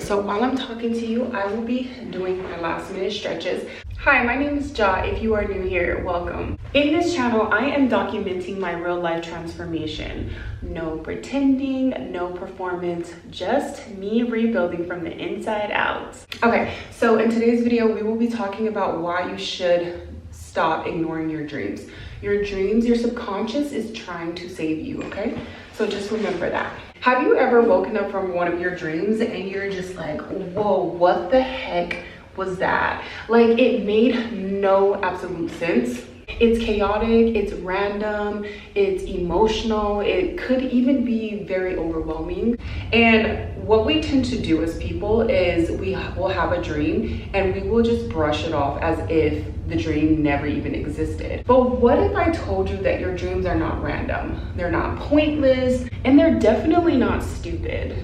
so while I'm talking to you, I will be doing my last minute stretches. Hi, my name is Ja. If you are new here, welcome. In this channel, I am documenting my real life transformation. No pretending, no performance, just me rebuilding from the inside out. Okay, so in today's video, we will be talking about why you should stop ignoring your dreams. Your dreams, your subconscious is trying to save you, okay? So just remember that. Have you ever woken up from one of your dreams and you're just like, whoa, what the heck was that? Like, it made no absolute sense. It's chaotic, it's random, it's emotional, it could even be very overwhelming. And what we tend to do as people is we will have a dream and we will just brush it off as if the dream never even existed. But what if I told you that your dreams are not random? They're not pointless, and they're definitely not stupid.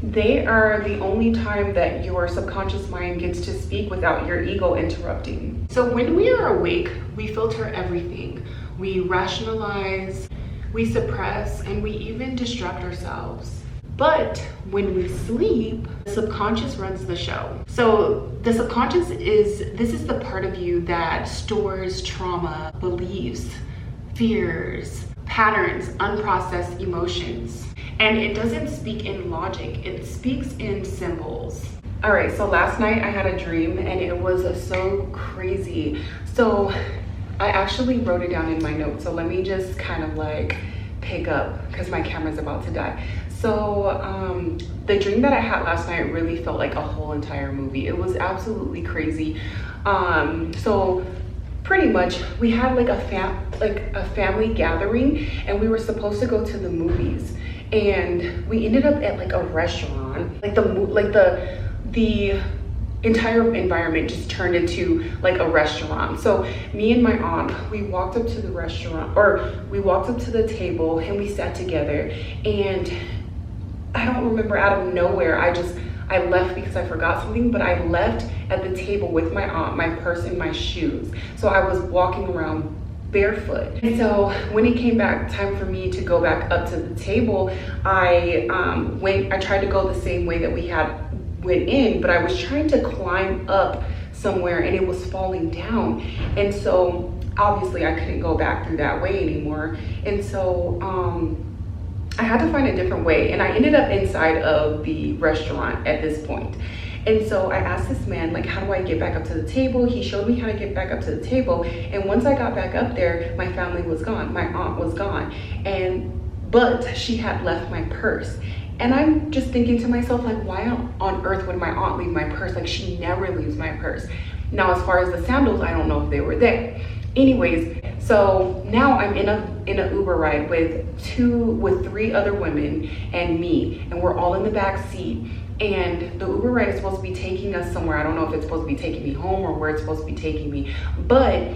They are the only time that your subconscious mind gets to speak without your ego interrupting. So when we are awake, we filter everything. We rationalize, we suppress, and we even distract ourselves. But when we sleep, the subconscious runs the show. So the subconscious is the part of you that stores trauma, beliefs, fears, patterns, unprocessed emotions. And it doesn't speak in logic, it speaks in symbols. All right, so last night I had a dream and it was so crazy. So I actually wrote it down in my notes. So let me just kind of like pick up because my camera's about to die. So the dream that I had last night really felt like a whole entire movie. It was absolutely crazy. So pretty much we had like a family gathering and we were supposed to go to the movies. And we ended up at like a restaurant. Like the entire environment just turned into like a restaurant. So me and my aunt, we walked up to the restaurant, or we walked up to the table and we sat together. And I don't remember, out of nowhere, I left because I forgot something, but I left at the table with my aunt, my purse and my shoes. So I was walking around barefoot. And so when it came back time for me to go back up to the table, I tried to go the same way that we had went in, but I was trying to climb up somewhere and it was falling down. And so obviously I couldn't go back through that way anymore. And so I had to find a different way, and I ended up inside of the restaurant at this point. And so I asked this man, like, how do I get back up to the table? He showed me how to get back up to the table. And once I got back up there, my family was gone. My aunt was gone. But she had left my purse. And I'm just thinking to myself, like, why on earth would my aunt leave my purse? Like, she never leaves my purse. Now, as far as the sandals, I don't know if they were there. Anyways, so now I'm in a Uber ride with three other women and me, and we're all in the back seat. And the Uber ride is supposed to be taking us somewhere. I don't know if it's supposed to be taking me home or where it's supposed to be taking me. But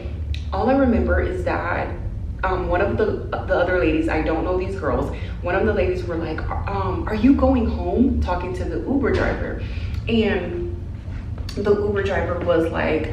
all I remember is that one of the other ladies, I don't know these girls, one of the ladies were like, are you going home? Talking to the Uber driver. And the Uber driver was like,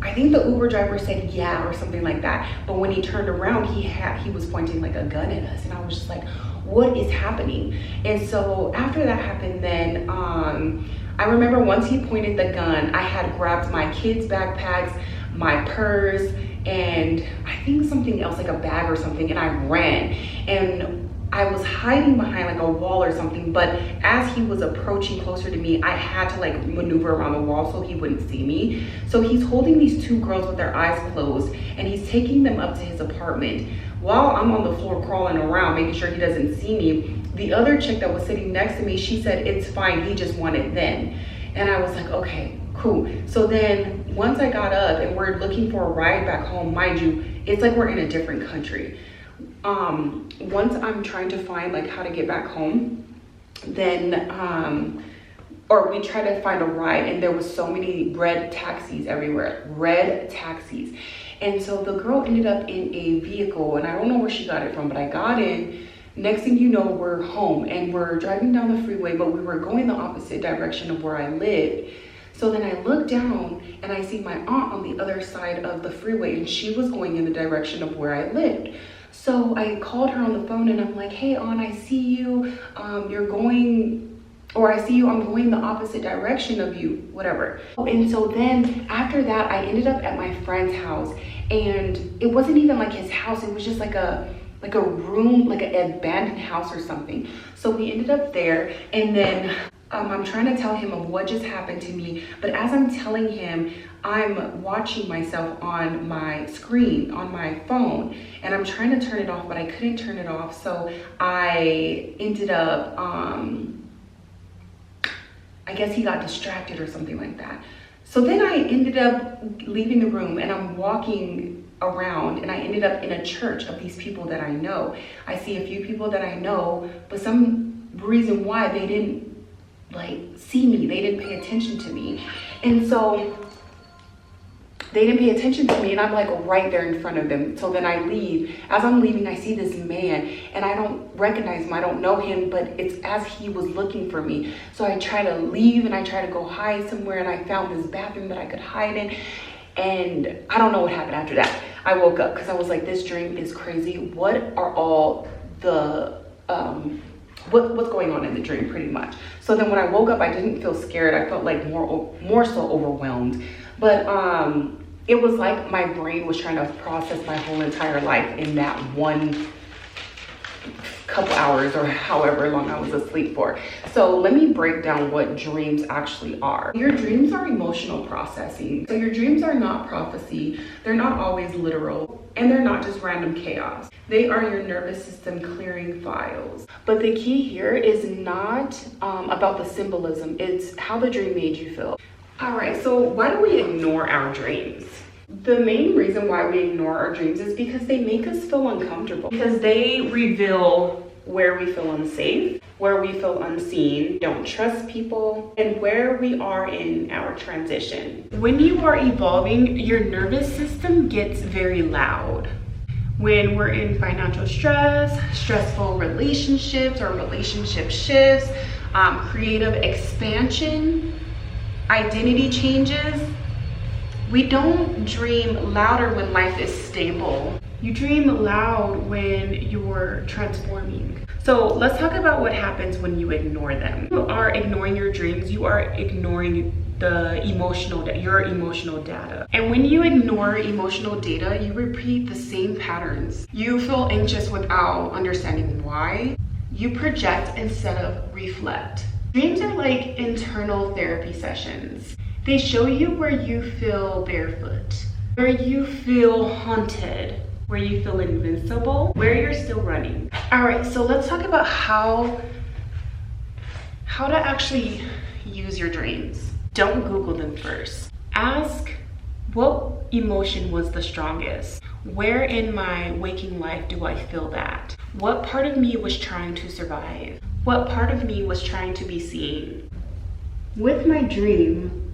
I think the Uber driver said yeah or something like that. But when he turned around, he was pointing like a gun at us. And I was just like, what is happening? And so after that happened, then I remember once he pointed the gun, I had grabbed my kids' backpacks, my purse, and I think something else, like a bag or something, and I ran. And I was hiding behind like a wall or something, but as he was approaching closer to me, I had to like maneuver around the wall so he wouldn't see me. So he's holding these two girls with their eyes closed and he's taking them up to his apartment. While I'm on the floor crawling around, making sure he doesn't see me, the other chick that was sitting next to me, she said, it's fine, he just wanted then. And I was like, okay, cool. So then once I got up and we're looking for a ride back home, mind you, it's like we're in a different country. Once I'm trying to find like how to get back home, then or we tried to find a ride, and there was so many red taxis everywhere, red taxis. And so the girl ended up in a vehicle, and I don't know where she got it from, but I got in. Next thing you know, we're home and we're driving down the freeway, but we were going the opposite direction of where I lived. So then I look down and I see my aunt on the other side of the freeway, and she was going in the direction of where I lived. So I called her on the phone and I'm like, hey aunt, I see you. You're going or I see you, I'm going the opposite direction of you, whatever. And so then after that, I ended up at my friend's house, and it wasn't even like his house. It was just like a room, like an abandoned house or something. So we ended up there, and then I'm trying to tell him of what just happened to me. But as I'm telling him, I'm watching myself on my screen, on my phone, and I'm trying to turn it off, but I couldn't turn it off. So I ended up, I guess he got distracted or something like that. So then I ended up leaving the room, and I'm walking around, and I ended up in a church of these people that I know. I see a few people that I know, but some reason why they didn't like see me, they didn't pay attention to me. And so they didn't pay attention to me, and I'm like right there in front of them. So then I leave. As I'm leaving, I see this man, and I don't recognize him, I don't know him, but it's as he was looking for me. So I try to leave, and I try to go hide somewhere, and I found this bathroom that I could hide in. And I don't know what happened after that. I woke up because I was like, this dream is crazy. What are all the what's going on in the dream, pretty much. So then when I woke up, I didn't feel scared. I felt like more so overwhelmed. But it was like my brain was trying to process my whole entire life in that one couple hours or however long I was asleep for. So let me break down what dreams actually are. Your dreams are emotional processing. So your dreams are not prophecy. They're not always literal, and they're not just random chaos. They are your nervous system clearing files. But the key here is not about the symbolism. It's how the dream made you feel. All right, so why do we ignore our dreams? The main reason why we ignore our dreams is because they make us feel uncomfortable, because they reveal where we feel unsafe, where we feel unseen, don't trust people, and where we are in our transition. When you are evolving, your nervous system gets very loud. When we're in financial stress, stressful relationships or relationship shifts, creative expansion, identity changes, we don't dream louder when life is stable. You dream loud when you're transforming. So let's talk about what happens when you ignore them. You are ignoring your dreams. You are ignoring your emotional data. And when you ignore emotional data, you repeat the same patterns. You feel anxious without understanding why. You project instead of reflect. Dreams are like internal therapy sessions. They show you where you feel barefoot, where you feel haunted, where you feel invincible, where you're still running. All right, so let's talk about how to actually use your dreams. Don't Google them first. Ask, what emotion was the strongest? Where in my waking life do I feel that? What part of me was trying to survive? What part of me was trying to be seen? With my dream,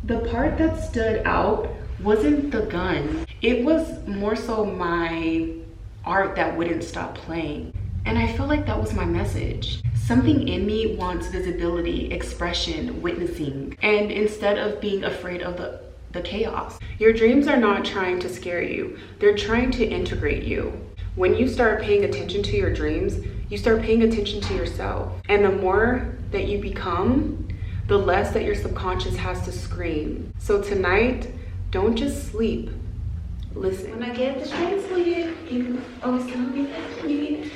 the part that stood out wasn't the gun. It was more so my art that wouldn't stop playing. And I feel like that was my message. Something in me wants visibility, expression, witnessing. And instead of being afraid of the chaos. Your dreams are not trying to scare you. They're trying to integrate you. When you start paying attention to your dreams, you start paying attention to yourself. And the more that you become, the less that your subconscious has to scream. So tonight, don't just sleep. Listen. When I get this translated, you always tell me that you.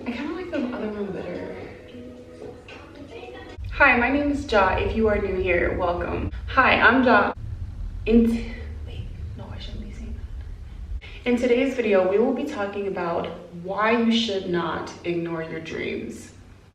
I kind of like the other one better. Hi, my name is Ja. If you are new here, welcome. Hi, I'm Ja. Wait, no, I shouldn't be saying that. In today's video, we will be talking about why you should not ignore your dreams.